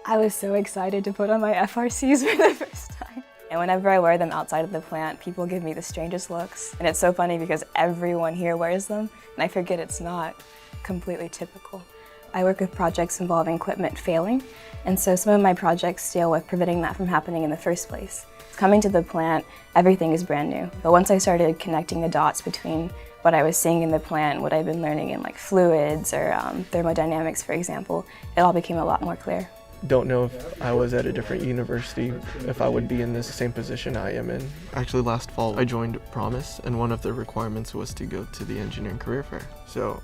I was so excited to put on my FRCs for the first time. And whenever I wear them outside of the plant, people give me the strangest looks. And it's so funny because everyone here wears them, and I forget it's not completely typical. I work with projects involving equipment failing, and so some of my projects deal with preventing that from happening in the first place. Coming to the plant, everything is brand new. But once I started connecting the dots between what I was seeing in the plant, what I've been learning in like fluids or thermodynamics, for example, it all became a lot more clear. Don't know if I was at a different university, if I would be in this same position I am in. Actually, last fall I joined Promise, and one of the requirements was to go to the engineering career fair. So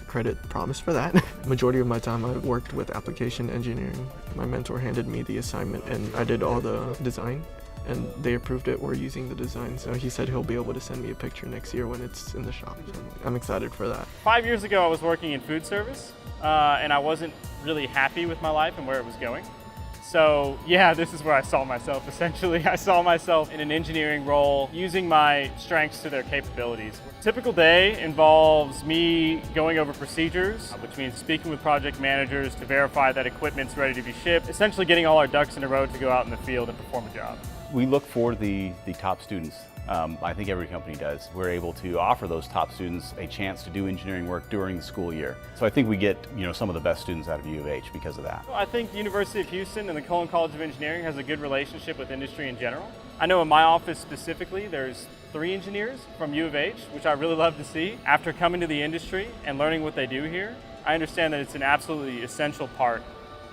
credit Promise for that. Majority of my time I worked with application engineering. My mentor handed me the assignment and I did all the design, and they approved it. We're using the design, so he said he'll be able to send me a picture next year when it's in the shop. So I'm excited for that. 5 years ago I was working in food service and I wasn't really happy with my life and where it was going. So yeah, this is where I saw myself essentially. I saw myself in an engineering role using my strengths to their capabilities. Typical day involves me going over procedures, which means speaking with project managers to verify that equipment's ready to be shipped, essentially getting all our ducks in a row to go out in the field and perform a job. We look for the top students. I think every company does. We're able to offer those top students a chance to do engineering work during the school year. So I think we get some of the best students out of U of H because of that. Well, I think the University of Houston and the Cullen College of Engineering has a good relationship with industry in general. I know in my office specifically, there's 3 engineers from U of H, which I really love to see. After coming to the industry and learning what they do here, I understand that it's an absolutely essential part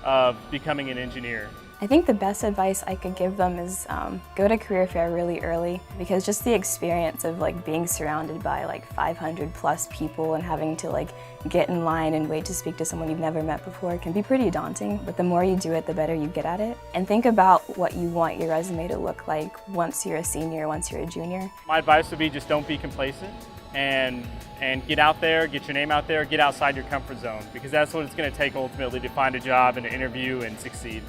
of becoming an engineer. I think the best advice I could give them is go to career fair really early, because just the experience of like being surrounded by like 500 plus people and having to like get in line and wait to speak to someone you've never met before can be pretty daunting. But the more you do it, the better you get at it. And think about what you want your resume to look like once you're a senior, once you're a junior. My advice would be just don't be complacent and get out there, get your name out there, get outside your comfort zone, because that's what it's going to take ultimately to find a job and to interview and succeed.